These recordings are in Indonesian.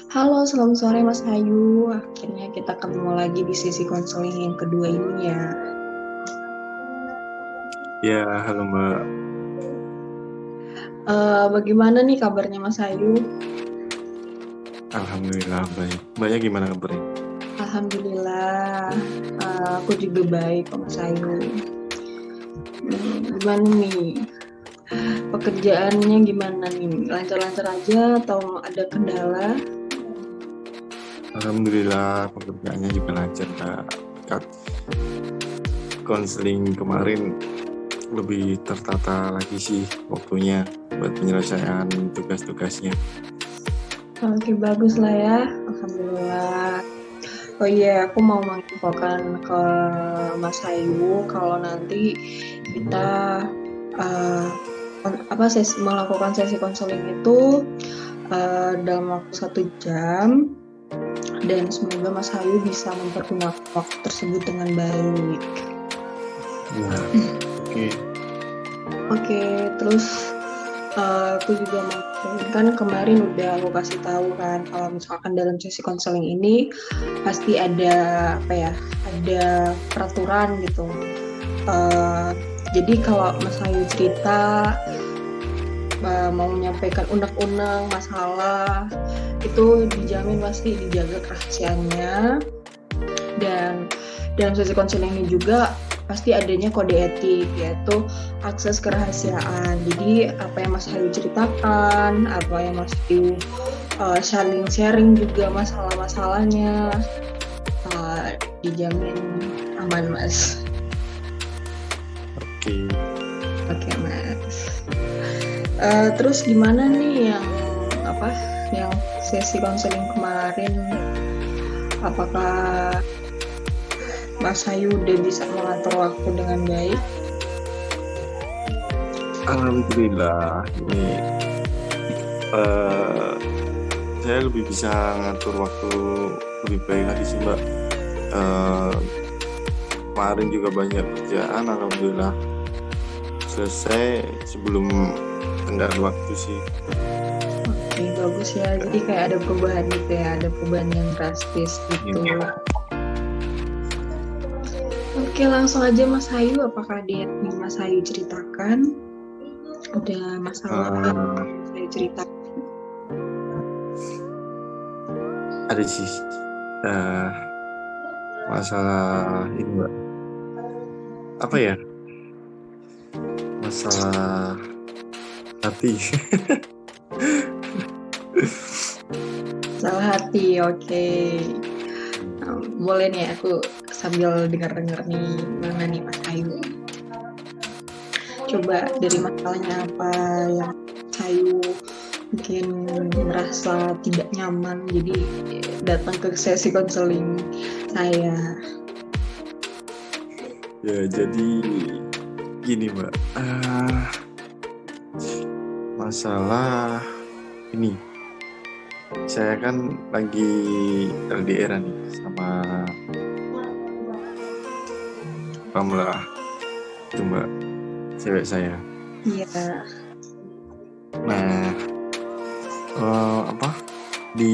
Halo, selamat sore Mas Ayu. Akhirnya kita ketemu lagi di sesi konseling yang kedua ini ya. Ya, halo Mbak. Bagaimana nih kabarnya Mas Ayu? Alhamdulillah baik. Mbaknya gimana kabarnya? Alhamdulillah, aku juga baik kok Mas Ayu. Gimana nih? Pekerjaannya gimana nih? Lancar-lancar aja atau ada kendala? Alhamdulillah pekerjaannya juga lancar Kak. Dekat konseling kemarin lebih tertata lagi sih waktunya buat penyelesaian tugas-tugasnya. Oke, bagus lah ya. Alhamdulillah. Oh iya, aku mau menginfokan ke Mas Ayu kalau nanti kita melakukan sesi konseling itu dalam waktu 1 jam, dan semoga Mas Ayu bisa mempergunakan waktu tersebut dengan baik. Ya, oke. Oke, terus aku juga mau kan kemarin udah aku kasih tahu kan kalau misalkan dalam sesi konseling ini pasti ada ada peraturan gitu. Jadi kalau Mas Ayu cerita mau menyampaikan unek-unek masalah itu dijamin pasti dijaga kerahasiaannya, dan dalam sesi konseling ini juga pasti adanya kode etik, yaitu akses kerahasiaan. Jadi apa yang Mas Ayu ceritakan, apa yang Mas Ayu saling sharing juga masalah-masalahnya dijamin aman Mas. Oke. Oke Mas. Terus gimana nih yang sesi konseling kemarin? Apakah Mas Ayu udah bisa mengatur waktu dengan baik? Alhamdulillah ini saya lebih bisa ngatur waktu lebih baik lagi sih Mbak. Kemarin juga banyak kerjaan, alhamdulillah selesai sebelum tenggat waktu sih. Oke, bagus ya. Jadi kayak ada perubahan gitu ya, ada perubahan yang drastis gitu. Iya. Oke, langsung aja Mas Ayu, apakah ada yang Mas Ayu ceritakan? Ada masalah yang Mas Ayu ceritakan? Ada sih masalah ini Mbak. Apa ya? Masalah hati. Masalah hati, oke. Boleh nih aku sambil dengar-dengar nih mana nih Mas Ayu. Coba dari masalahnya apa yang Mas Ayu mungkin merasa tidak nyaman jadi datang ke sesi konseling saya. Ya jadi gini Mbak, masalah ini saya kan lagi LDR nih sama Pamela, itu Mbak, cewek saya. Iya. Nah di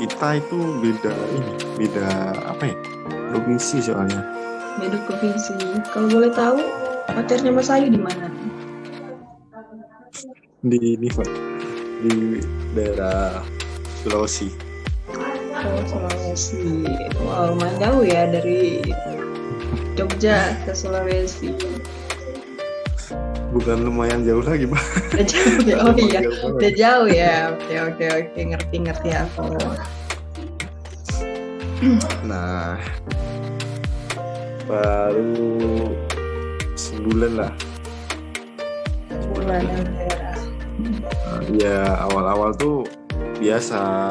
kita itu beda apa ya, provinsi soalnya. Beda provinsi. Kalau boleh tahu pacarnya Mas Ayu di mana? Di ini Pak, di daerah Sulawesi. Oh, Sulawesi. Wow, lumayan jauh ya dari Jogja ke Sulawesi. Bukan lumayan jauh lagi Pak. Udah jauh ya? Oh iya, Jauh banget. udah jauh ya. Oke, ngerti aku. Nah, baru sebulan lah. Sebulan daerah. Ya awal-awal tuh biasa,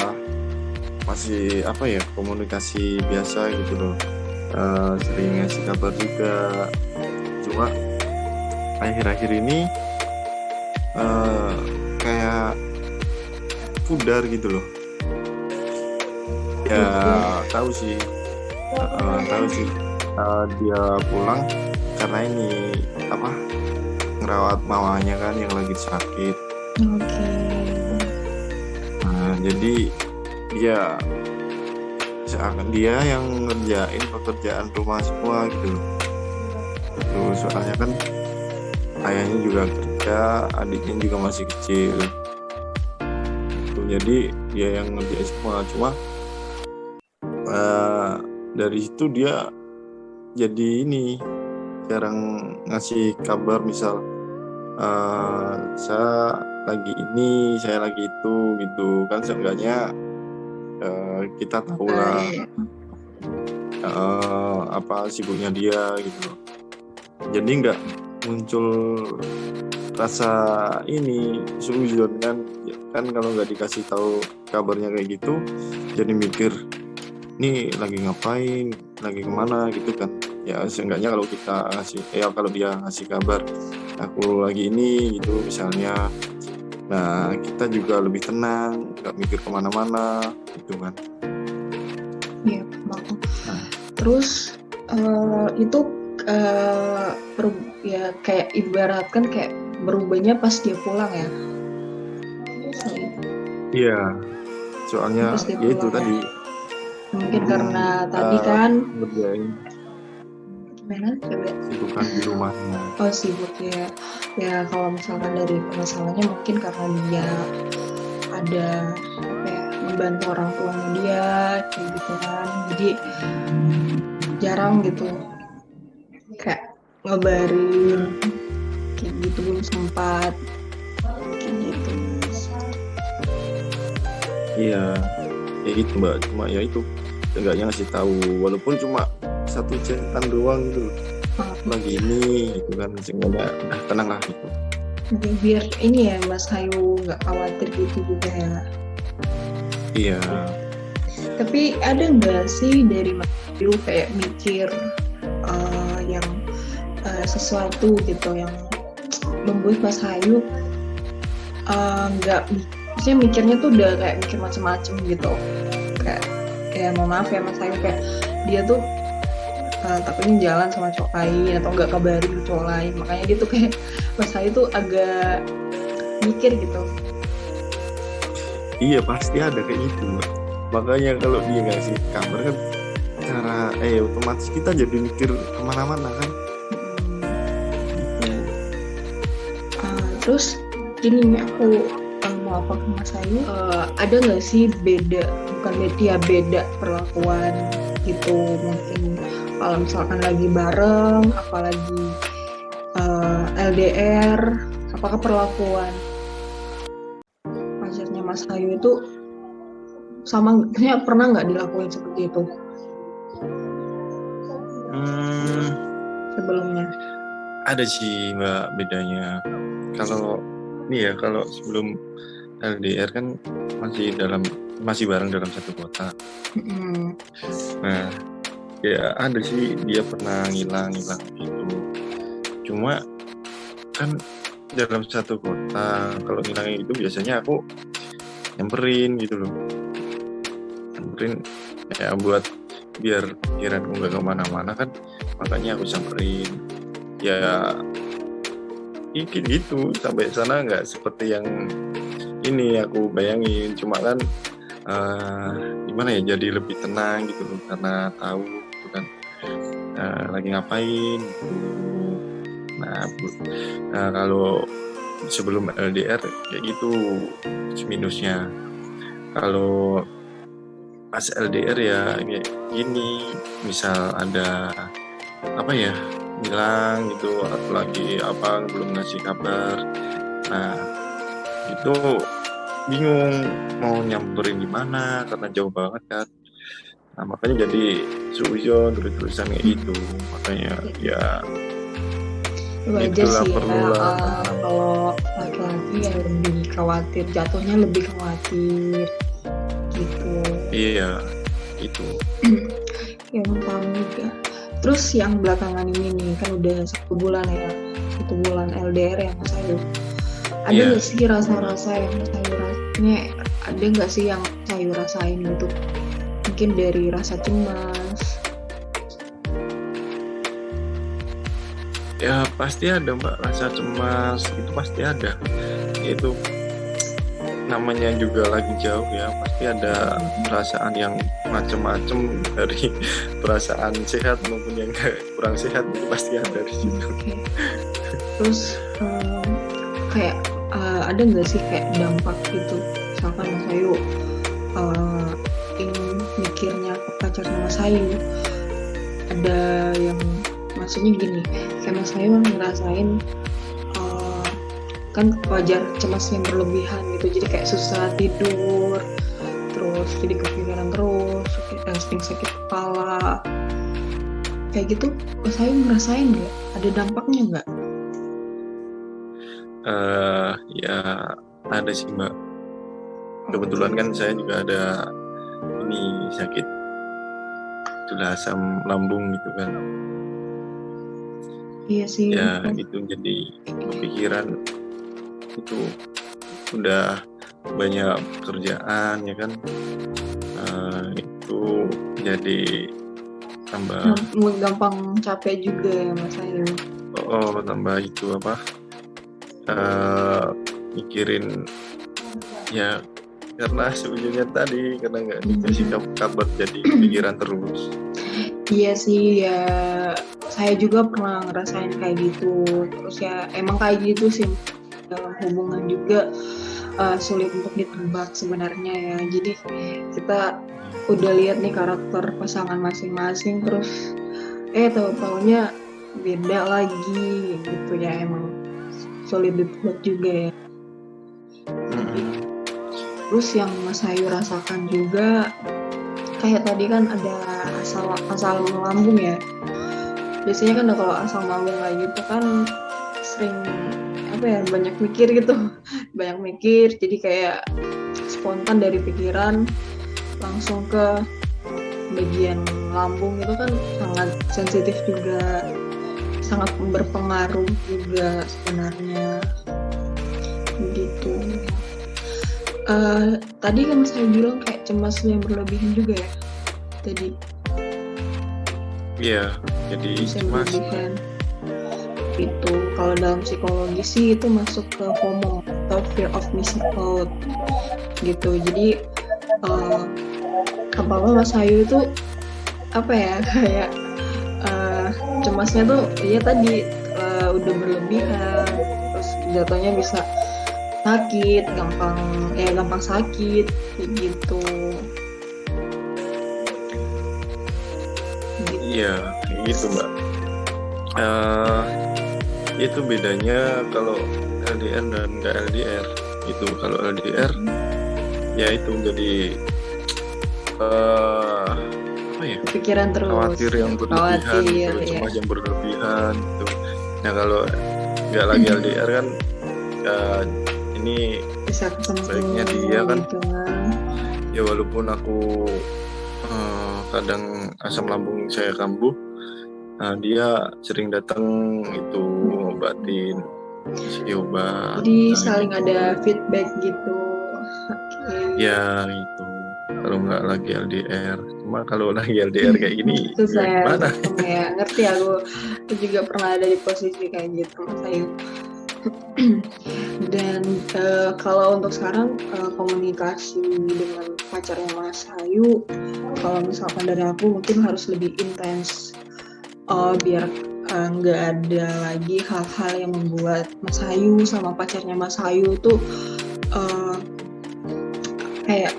masih komunikasi biasa gitu loh. Sering ngasih kabar juga. Cuma akhir-akhir ini kayak pudar gitu loh. Ya tahu sih dia pulang karena ini ngerawat mamanya kan yang lagi sakit. Oke. Nah jadi seakan dia yang ngerjain pekerjaan rumah semua gitu loh. Tuh, soalnya kan ayahnya juga kerja, adiknya juga masih kecil. Tuh, jadi dia yang ngerjain semua. Cuma dari situ dia jadi ini jarang ngasih kabar, misal saya lagi ini, saya lagi itu gitu kan. Seenggaknya kita tahu lah apa sibuknya dia gitu. Jadi nggak muncul rasa ini suzon kan kalau nggak dikasih tahu kabarnya kayak gitu, jadi mikir ini lagi ngapain, lagi kemana gitu kan. Ya seenggaknya kalau kita ngasih kalau dia ngasih kabar aku lagi ini gitu misalnya, nah kita juga lebih tenang, nggak mikir kemana-mana gitu kan. Iya, Bang. Terus itu ya kayak ibaratkan kayak berubahnya pas dia pulang ya. Iya, soalnya Pas dia ya itu pulang tadi mungkin karena tadi kan ngerjain gimana coba sibukan di rumahnya. sibuk ya kalau misalkan dari permasalahannya mungkin karena dia ada membantu orang tuanya dia kayak gitu kan, jadi jarang gitu kayak ngabarin kayak gitu, belum sempat kayak gitu. Iya, kayak gitu Mbak. Cuma ya itu enggaknya ngasih tahu, walaupun cuma satu chatan doang gitu. Lagi ini gitu kan, sehingga tenang lah gitu. Biar ini ya Mas Hayu nggak khawatir gitu juga ya. Iya. Tapi ada nggak sih dari Mas Hayu kayak mikir yang sesuatu gitu yang membuat Mas Hayu nggak maksudnya mikirnya tuh udah kayak mikir macam-macam gitu, kayak mohon maaf ya Mas Hayu, kayak dia tuh takutnya jalan sama cowok lain atau nggak kabarin cowok lain, makanya dia tuh kayak Mas Hayu tuh agak mikir gitu. Iya pasti ada kayak gitu Mbak. Makanya kalau dia ngasih kabar kan cara otomatis kita jadi mikir kemana-mana kan. Terus gini nih aku mau apa ke Mas Hayu, ada nggak sih beda perlakuan gitu, mungkin kalau misalkan lagi bareng apalagi LDR, apakah perlakuan pacarnya Mas Hayu itu sama, pernah nggak dilakuin seperti itu sebelumnya? Ada sih Mbak bedanya. Kalau sebelum LDR kan masih bareng dalam satu kota. Nah ya ada sih dia pernah ngilang gitu. Cuma kan dalam satu kota, kalau ngilangnya itu biasanya aku nyamperin gitu loh. Nyamperin ya buat biar pikiranku nggak kemana-mana kan, makanya aku samperin. Ya mungkin gitu, sampai sana nggak seperti yang ini aku bayangin. Cuma kan gimana ya, jadi lebih tenang gitu loh, karena tahu gitu kan lagi ngapain gitu. Nah kalau sebelum LDR kayak gitu minusnya. Kalau pas LDR ya kayak gini, misal ada apa ya bilang gitu atau lagi apa belum ngasih kabar, nah itu bingung mau nyamperin di mana karena jauh banget kan. Nah makanya jadi suuzon terus-terusan kayak gitu. Makanya ya wajar itulah sih perlulah. Kalau laki-laki yang lebih khawatir, jatuhnya lebih khawatir gitu. Iya itu. Ya paham juga. Terus yang belakangan ini nih kan udah 1 bulan LDR ya Mas Hayu. Ada nggak sih rasa-rasa yang Mas Hayu rasanya? Ada nggak sih yang Mas Hayu rasain gitu? Mungkin dari rasa cemas. Ya pasti ada Mbak, rasa cemas itu pasti ada. Itu namanya juga lagi jauh ya, pasti ada perasaan yang macam-macam, dari perasaan sehat maupun yang kurang sehat, itu pasti ada di situ. Terus kayak ada nggak sih kayak dampak gitu, misalkan Mas Ayu ingin mikirnya ke pacarnya Mas Ayu, ada yang maksudnya gini, kayak Mas Ayu ngerasain kan wajar cemas yang berlebihan gitu, jadi kayak susah tidur, terus jadi kepikiran terus, sering sakit kepala kayak gitu. Mas Ayu ngerasain nggak? Ada dampaknya nggak? Ya ada sih Mbak. Kebetulan kan saya juga ada ini sakit itulah asam lambung gitu kan. Iya sih. Ya gitu, jadi kepikiran itu udah banyak pekerjaan ya kan, itu jadi tambah gampang capek juga ya Mas Ayu. Tambah itu apa, mikirin ya, karena sebenarnya tadi karena nggak dikasih kabar jadi pikiran terus. Iya sih ya, saya juga pernah ngerasain kayak gitu. Terus ya emang kayak gitu sih, dalam hubungan juga sulit untuk ditebak sebenarnya ya. Jadi kita udah lihat nih karakter pasangan masing-masing, terus tahu-taunya beda lagi gitu ya, emang sulit ditebak juga ya. Terus yang Mas Ayu rasakan juga kayak tadi kan ada asam lambung ya. Biasanya kan kalau asam lambung kayak gitu kan sering banyak mikir gitu, banyak mikir, jadi kayak spontan dari pikiran langsung ke bagian lambung, itu kan sangat sensitif juga, sangat berpengaruh juga sebenarnya begitu. Tadi kan saya bilang kayak cemas yang berlebihan juga ya tadi. Iya, jadi cemas berlebihan itu kalau dalam psikologi sih itu masuk ke FOMO atau fear of missing out gitu. Jadi apalagi Mas Ayu itu kayak cemasnya tuh ya tadi udah berlebihan, terus jatuhnya bisa sakit, gampang sakit gitu. Iya, gitu Mbak. Itu bedanya kalau LDR dan nggak LDR gitu. Kalau LDR ya itu jadi pikiran terus, khawatir yang berlebihan, cemas yang berlebihan gitu. Nah kalau nggak lagi LDR kan ini bisa baiknya dia kan gitu. Ya walaupun aku kadang asam lambung saya kambuh, dia sering datang itu ngobatin, kasih obat. Jadi saling gitu. Ada feedback gitu. Ya itu kalau nggak lagi LDR. Cuma kalau lagi LDR kayak gini itu saya gimana? Ya ngerti, aku juga pernah ada di posisi kayak gitu Mas Ayu. Dan kalau untuk sekarang komunikasi dengan pacarnya Mas Ayu, kalau misalkan dari aku mungkin harus lebih intens, biar nggak ada lagi hal-hal yang membuat Mas Ayu sama pacarnya Mas Ayu tuh kayak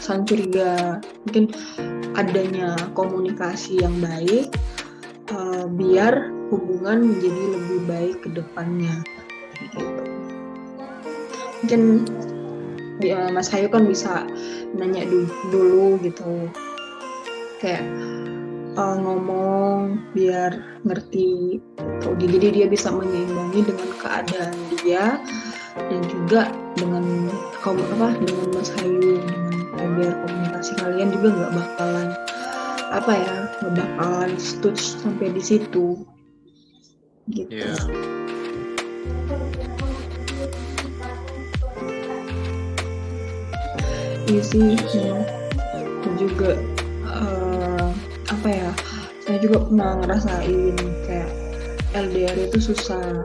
saling curiga. Mungkin adanya komunikasi yang baik biar hubungan menjadi lebih baik ke depannya gitu. Mungkin Mas Ayu kan bisa nanya dulu gitu, kayak ngomong biar ngerti gitu. Jadi dia bisa menyeimbangi dengan keadaan dia dan juga dengan Mas Ayu, dengan biar komunikasi kalian juga nggak bakalan stuck sampai di situ gitu. Yeah. Iya sih, juga saya juga pernah ngerasain kayak LDR itu susah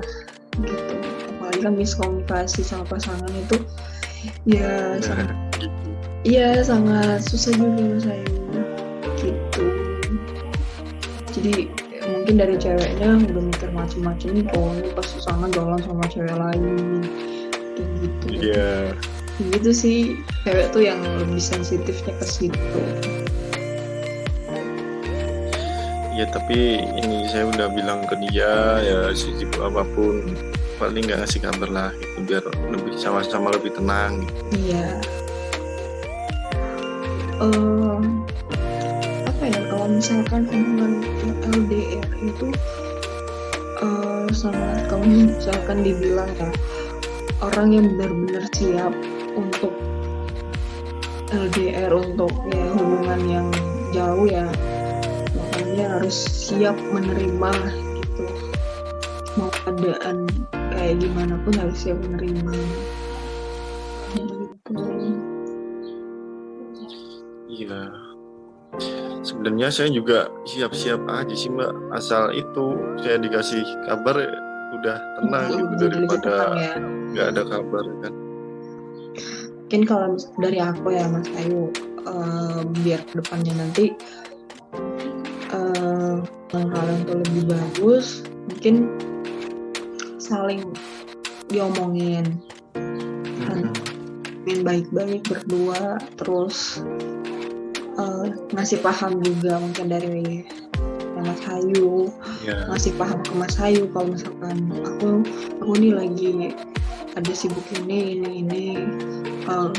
gitu, apalagi apalagi kan miskomunikasi sama pasangan itu ya sangat susah juga Mas Ayu gitu. Jadi mungkin dari ceweknya udah mikir macem-macem nih, cowoknya pas sana jalan sama cewek lain kayak gitu. Gitu sih, cewek tuh yang lebih sensitifnya ke situ. Ya tapi ini saya udah bilang ke dia ya sesibuk apapun paling nggak ngasih kabar lah gitu, biar lebih sama-sama lebih tenang gitu. Iya. Apa ya, kalau misalkan hubungan LDR itu sangat, kalau misalkan dibilang ya orang yang benar-benar siap untuk LDR, untuk ya hubungan yang jauh ya, makanya harus siap menerima gitu, mau keadaan kayak gimana pun harus siap menerima gitu. Iya, sebenarnya saya juga siap-siap aja sih Mbak, asal itu saya dikasih kabar udah tenang gitu daripada nggak ada kabar kan. Mungkin kalau dari aku ya Mas Ayu, biar kedepannya nanti kalian tuh lebih bagus, mungkin saling diomongin kan, baik-baik berdua, terus ngasih paham juga mungkin dari Mas Ayu, ngasih paham ke Mas Ayu kalau misalkan aku nih lagi ada sibuk ini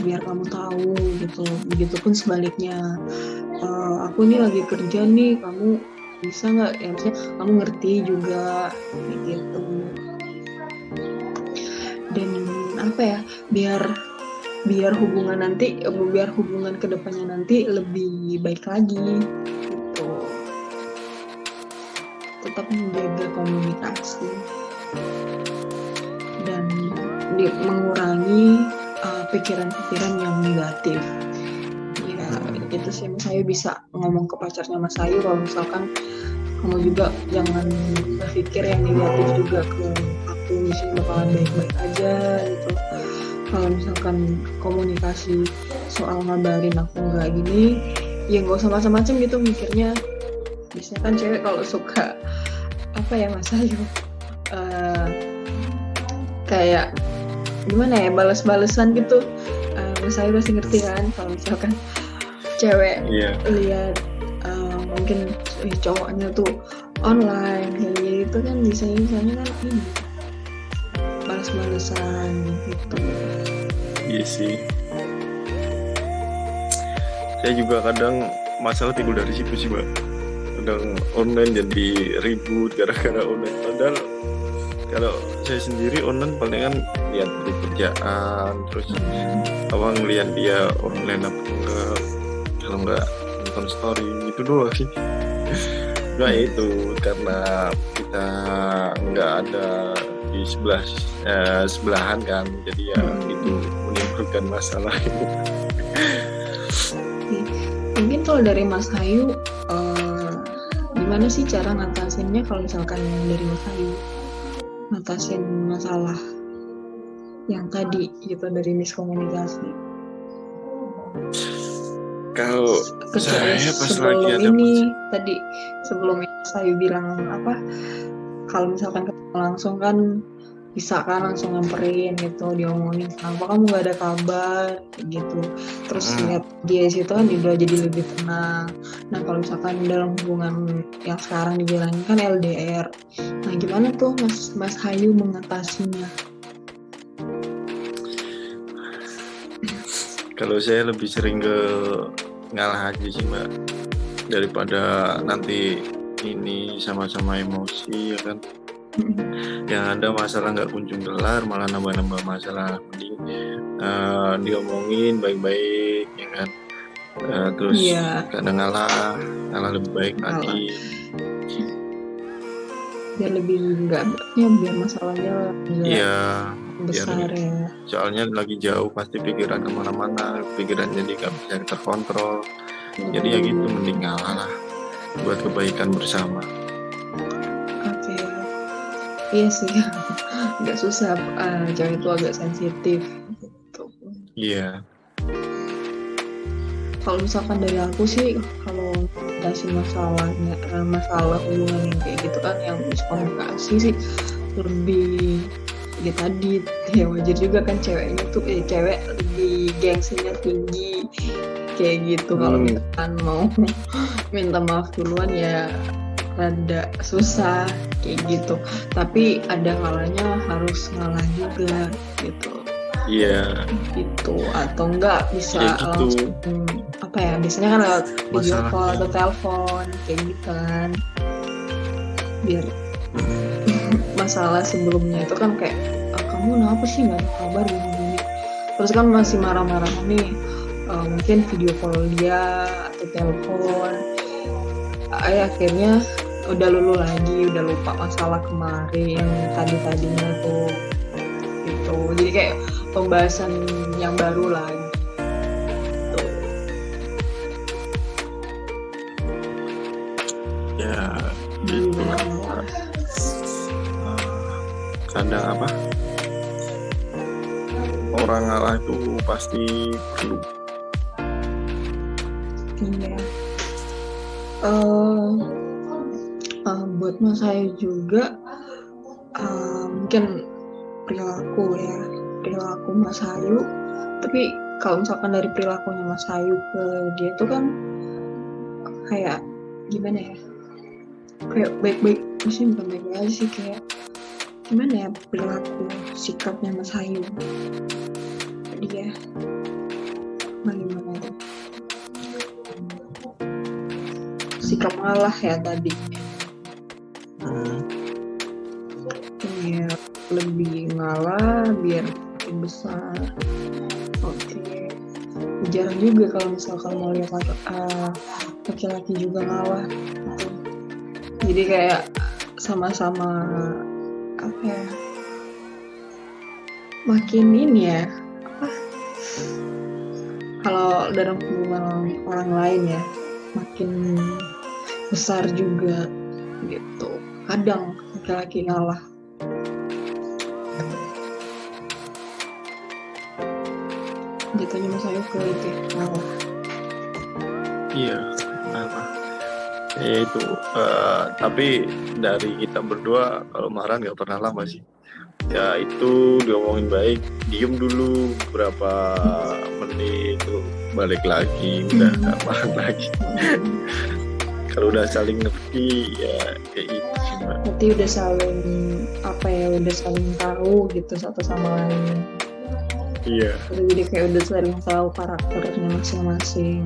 biar kamu tahu gitu. Begitupun sebaliknya, aku nih lagi kerja nih, kamu bisa nggak ya, maksudnya kamu ngerti juga gitu. Dan apa ya, biar hubungan kedepannya nanti lebih baik lagi gitu. Tetap menjaga komunikasi dan mengurangi pikiran-pikiran yang negatif. Ya itu sih, Mas Ayu bisa ngomong ke pacarnya Mas Ayu kalau misalkan kamu juga jangan berpikir yang negatif juga ke aku, misalnya bakalan baik-baik aja gitu. Kalau misalkan komunikasi soal ngabarin aku nggak gini, ya nggak usah macam-macam gitu mikirnya. Biasanya kan cewek kalau suka apa ya Mas Ayu, kayak gimana ya, balas-balesan gitu. Mas Ayu pasti ngerti kan, kalau misalkan cewek lihat mungkin cowoknya tuh online kayak gitu kan, misalnya kan ini balas-balesan gitu. Iya sih, saya juga kadang masalah timbul dari situ sih Mbak. Kadang online jadi ribut gara-gara online, padahal kalau saya sendiri online palingan lihat kerjaan, terus ngelihat dia online apa enggak, kalau enggak nonton story itu doang sih. Nah itu karena kita nggak ada di sebelahan kan, jadi ya itu menimbulkan masalah. Mungkin kalau dari Mas Ayu, gimana sih cara ngatasinnya kalau misalkan dari Mas Ayu ngatasin masalah yang tadi gitu dari miskomunikasi? Kalau saya pas lagi ada tadi sebelum Mas Ayu bilang apa, kalau misalkan ketemu langsung kan bisa kan langsung nyamperin gitu, diomongin kenapa kamu nggak ada kabar gitu, terus lihat dia situ kan juga jadi lebih tenang. Nah kalau misalkan dalam hubungan yang sekarang dibilangin kan LDR, nah gimana tuh Mas Ayu mengatasinya? Kalau saya lebih sering ke ngalah aja sih Mbak, daripada nanti ini sama-sama emosi ya kan. Yang ada masalah nggak kunjung kelar, malah nambah-nambah masalah. Mending diomongin baik-baik ya kan, terus kadang ngalah lebih baik lagi biar lebih biar masalahnya besar ya. Soalnya lagi jauh pasti pikiran kemana-mana, pikiran jadi nggak bisa terkontrol. Jadi ya gitu, mending ngalah lah buat kebaikan bersama. Iya sih, agak susah, cewek itu agak sensitif gitu. Iya. Kalau misalkan dari aku sih, kalau ngatasin masalah hubungan yang kayak gitu kan, yang miskomunikasi sih lebih ya tadi, ya wajar juga kan ceweknya tuh cewek lebih gengsinya tinggi kayak gitu. Kalau misalkan mau minta maaf duluan ya rada susah kayak gitu, tapi ada kalanya harus ngalah juga gitu. Iya. Gitu, atau enggak bisa Kayak gitu. langsung apa ya, biasanya kan lewat video call atau telepon kayak gitu kan, biar masalah sebelumnya itu kan kayak kamu kenapa sih nggak ada kabar gini, terus kan masih marah-marah nih, mungkin video call dia atau telepon, akhirnya udah lulu lagi, udah lupa masalah kemarin yang tadinya tuh gitu, jadi kayak pembahasan yang baru lagi. Ya gitu. Kadang apa, orang ngalah itu pasti perlu. Iya. Buat Mas Ayu juga, mungkin perilaku Mas Ayu, tapi kalau misalkan dari perilakunya Mas Ayu ke dia tuh kan kayak gimana ya, kayak baik-baik sih, bukan baik-baik aja sih, kayak gimana ya perilaku sikapnya Mas Ayu ke dia, bagaimana tuh sikap ngalah ya tadi. Ya, lebih ngalah biar makin besar. Oke. Jarang juga kalau misalkan mau lihat laki-laki juga ngalah gitu. Jadi kayak sama-sama apa ya, makin ini ya, apa, kalau dalam hubungan orang lain ya makin besar juga gitu. Kadang laki-laki ngalah. Jatuhnya Mas Ayu ke itu ngalah. Iya, apa? Ya itu. Tapi dari kita berdua kalau marah nggak pernah lama sih. Ya itu diomongin baik, diem dulu berapa menit itu balik lagi, udah nggak marah lagi. Kalau udah saling ngerti ya kayak gitu sih Mbak. Berarti udah saling udah saling tahu gitu satu sama lain. Iya. Jadi kayak udah saling tahu karakternya masing-masing.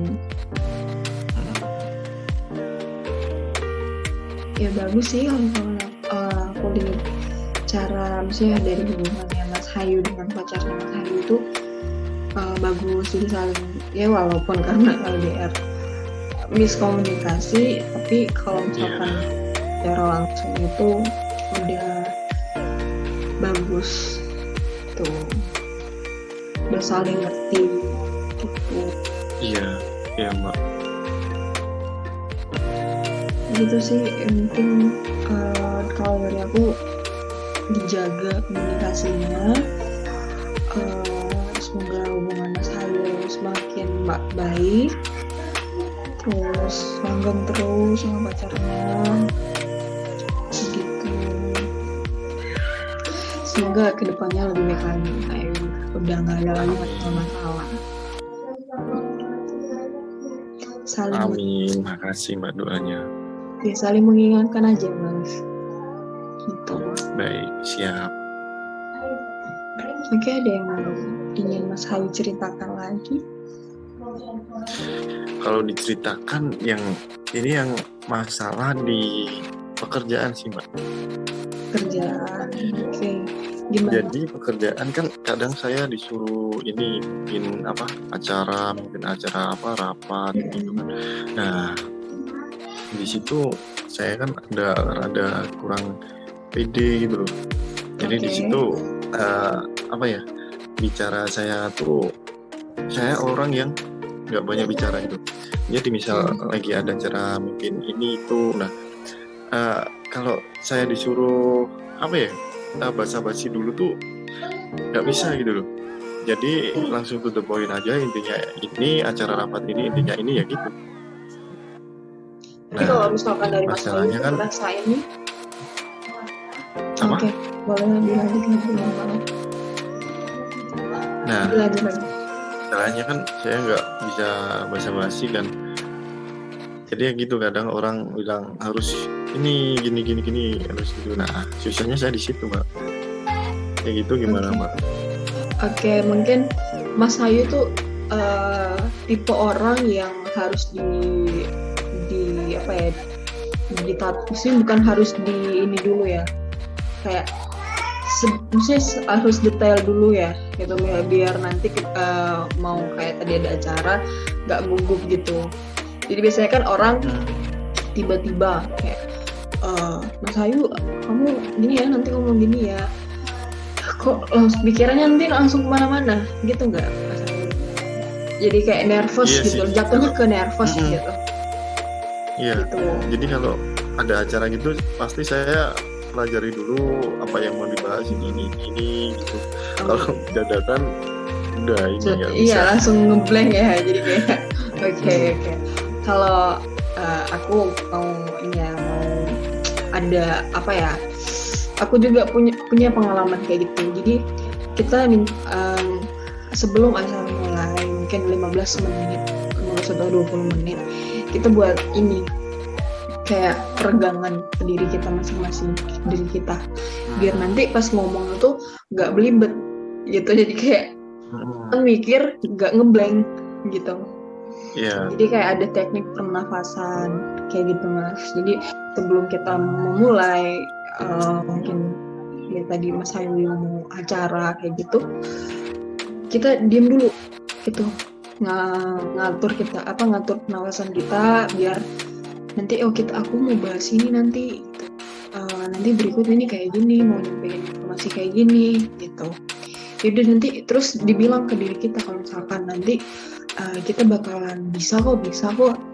Ya bagus sih kalau aku lihat cara, misalnya dari hubungannya Mas Hayu dengan pacarnya Mas Hayu itu bagus, jadi saling ya, walaupun karena LDR miskomunikasi, tapi kalau misalkan secara langsung itu udah bagus tuh, udah saling ngerti gitu. Iya Mbak. Gitu sih, mungkin kalau dari aku dijaga komunikasinya, semoga hubungan Mas Hayu semakin baik, terus langgeng terus sama pacarnya gitu. Semoga kedepannya lebih baik lagi, kayak udah nggak ada lagi masalah. Amin, makasih Mbak doanya. Ya, saling mengingatkan aja Mas gitu. Baik, siap. Oke, ada yang ingin Mas Hayu ceritakan lagi? Kalau diceritakan yang masalah di pekerjaan sih Mbak. Kerjaan, oke. Gimana? Jadi pekerjaan kan kadang saya disuruh ini bikin acara rapat gitu kan. Nah di situ saya kan ada kurang pede gitu loh. Jadi di situ bicara saya tuh, saya orang yang nggak banyak bicara gitu. Jadi misal lagi ada acara mungkin ini itu, nah kalau saya disuruh basa-basi dulu tuh nggak bisa gitu loh. Jadi langsung to the point aja, intinya ini acara rapat ini, intinya ini ya gitu. Tapi kalau misalkan dari Mas Ayu masalahnya kan ngerasain nih, apa? Oke, boleh dilanjut lagi. Nah, Dilanjut lagi. masalahnya kan saya nggak bisa basa-basi kan. Jadi ya gitu, kadang orang bilang harus ini gini harus gitu. Nah, susahnya saya di situ, Mbak. Kayak gitu gimana, Mbak? Oke, mungkin Mas Ayu tuh tipe orang yang harus di apa ya, maksudnya bukan harus di ini dulu ya, kayak maksudnya harus detail dulu ya gitu, biar nanti mau kayak tadi ada acara nggak gugup gitu. Jadi biasanya kan orang tiba-tiba kayak Mas Ayu kamu gini ya, nanti ngomong gini ya, kok pikirannya nanti langsung kemana-mana gitu nggak Mas Ayu? Jadi kayak nervous gitu, jatuhnya ke nervous gitu. Iya. Gitu. Jadi kalau ada acara gitu pasti saya pelajari dulu apa yang mau dibahas ini gitu. Kalau dadakan udah ini nggak bisa. Iya, langsung ngeblank ya. Jadi kayak oke. Kalau aku mau ada apa ya? Aku juga punya pengalaman kayak gitu. Jadi kita sebelum acara mulai mungkin 15 menit atau 20 menit kita buat ini kayak peregangan ke diri kita masing-masing, diri kita, biar nanti pas ngomong itu nggak belibet gitu. Jadi kayak mikir nggak ngeblank gitu. Jadi kayak ada teknik pernafasan kayak gitu Mas. Jadi sebelum kita memulai mungkin ya tadi Mas Ayu mau acara kayak gitu, kita diam dulu gitu, ngatur pernafasan kita biar nanti aku mau bahas ini nanti berikut ini kayak gini, mau nyampein informasi kayak gini gitu. Jadi nanti terus dibilang ke diri kita kalau misalkan nanti kita bakalan bisa kok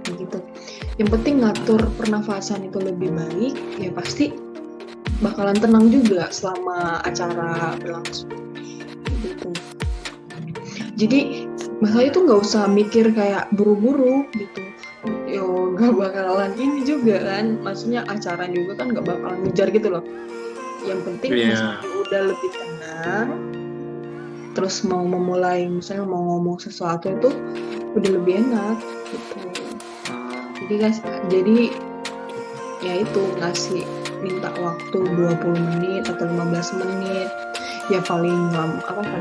gitu. Yang penting ngatur pernafasan itu lebih baik, ya pasti bakalan tenang juga selama acara berlangsung gitu. Jadi Mas Ayu tuh nggak usah mikir kayak buru-buru gitu. Yo nggak bakalan ini juga kan, maksudnya acara juga kan nggak bakalan ngejar gitu loh. Yang penting Mas Ayu udah lebih tenang, terus mau memulai misalnya mau ngomong sesuatu itu udah lebih enak gitu. Jadi ya itu ngasih minta waktu 20 menit atau 15 menit ya, paling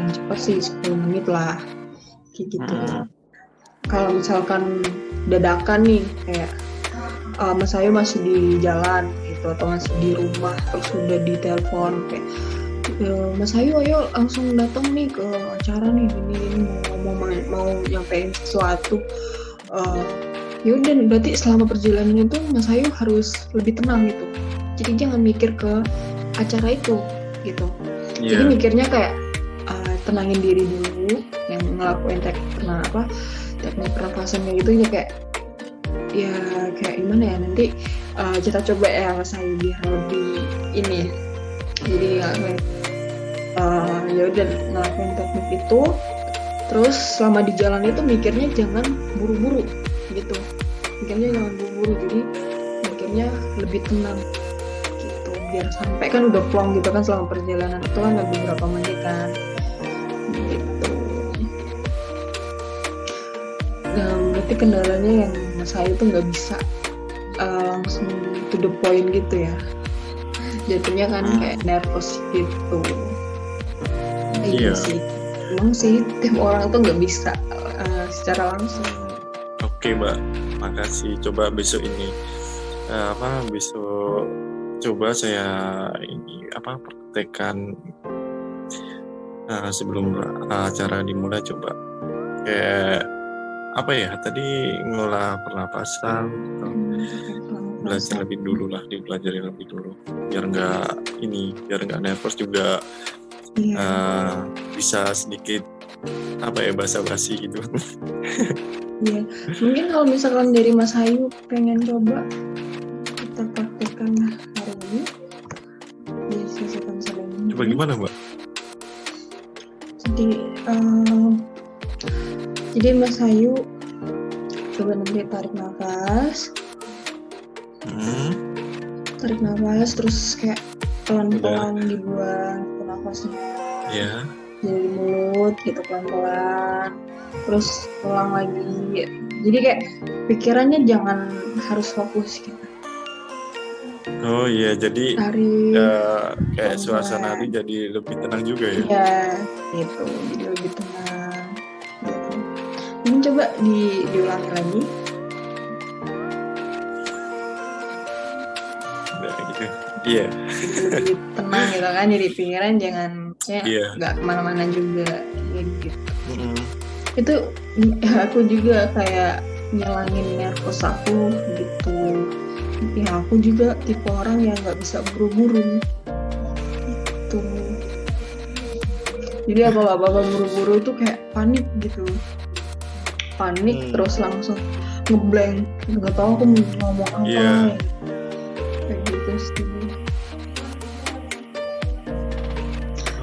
cepat sih 10 menit lah kayak gitu. Kalau misalkan dadakan nih kayak Mas Ayu masih di jalan gitu atau masih di rumah terus udah ditelepon kayak Mas Ayu ayo langsung datang nih ke acara nih gini mau nyampein sesuatu, ya udah berarti selama perjalanan itu Mas Ayu harus lebih tenang gitu. Jadi jangan mikir ke acara itu gitu. Jadi mikirnya kayak tenangin diri dulu, yang ngelakuin teknik pernapasan kayak gitu ya kayak gimana ya, nanti kita coba ya Mas Ayu biar lebih ini. Jadi ya udah ngelakuin teknik itu, terus selama di jalan itu mikirnya jangan buru-buru gitu. Jadi mikirnya lebih tenang gitu, biar sampai kan udah plong gitu kan. Selama perjalanan itu kan ada beberapa menit kan gitu. Nah berarti kendalanya yang Mas Ayu tuh nggak bisa langsung to the point gitu ya, jatuhnya kan kayak nervous gitu. Iya sih, emang sih tiap orang tuh nggak bisa secara langsung. Oke Mbak, makasih. Coba besok ini besok coba saya praktekkan sebelum acara dimulai. Coba kayak tadi ngolah pernapasan, belajar lebih dulu lah, dipelajari lebih dulu biar nggak nervous juga. Bisa sedikit basa-basi gitu. Iya, mungkin kalau misalkan dari Mas Ayu pengen coba kita praktekkan hari ini di sesi konseling bagaimana Mbak? Jadi Mas Ayu coba nanti tarik nafas, terus kayak pelan-pelan dibuang ke nafasnya. Ya. Dari mulut gitu pelan-pelan, terus ulang lagi. Jadi kayak pikirannya jangan harus fokus gitu. Oh iya, jadi kayak suasana hati jadi lebih tenang juga ya? Iya, gitu. Jadi lebih tenang. Gitu. Mungkin coba diulangi lagi. Udah gitu. Iya. Lebih tenang gitu kan. Jadi pikiran jangan nggak kemana-mana juga. Gitu. Itu aku juga kayak nyelangin nervous aku gitu. Ya aku juga tipe orang yang nggak bisa buru-buru gitu. Jadi apa-apa buru-buru tuh kayak panik gitu, terus langsung ngeblank, nggak tahu aku mau ngomong apa kayak gitu sih.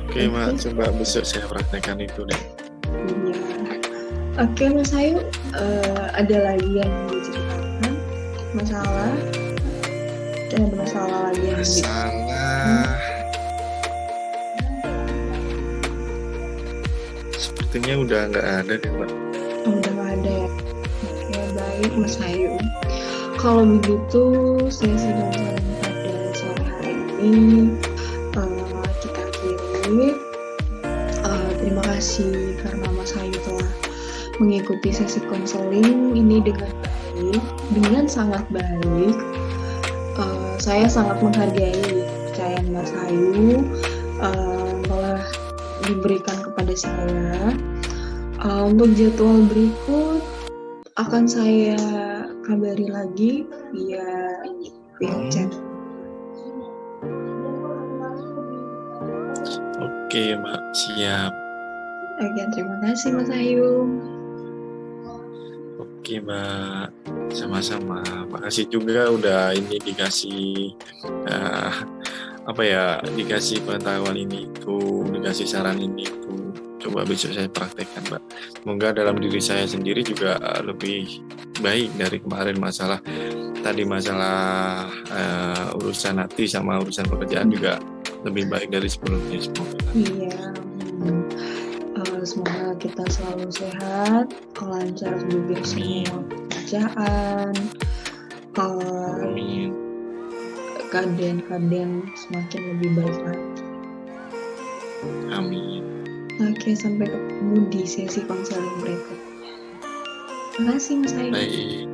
Oke Mbak, coba besok saya praktekkan itu deh. Iya. Oke Mas Ayu, ada lagi yang diceritakan masalah? Dan ada masalah lagi yang sepertinya udah nggak ada deh Mbak. Udah nggak ada ya. Oke, baik Mas Ayu. Kalau begitu sesi konseling pada sore hari ini kita akhiri. Terima kasih karena Mas Ayu telah mengikuti sesi konseling ini dengan sangat baik. Saya sangat menghargai kepercayaan Mas Ayu telah diberikan kepada saya. Untuk jadwal berikut akan saya kabari lagi via chat. Oke Mbak, siap. Oke, terima kasih Mas Ayu. Oke Mbak, sama-sama. Makasih juga udah ini dikasih dikasih pengetahuan ini itu, dikasih saran ini itu. Coba besok saya praktekkan Mbak. Semoga dalam diri saya sendiri juga lebih baik dari kemarin. Masalah urusan hati sama urusan pekerjaan juga lebih baik dari sebelumnya. Semoga. Iya. Semoga kita selalu sehat, lancar juga semua pekerjaan, keadaan semakin lebih baik lagi. Amin. Oke, sampai ketemu di sesi konseling berikutnya. Terima kasih Mas Ayu. Baik.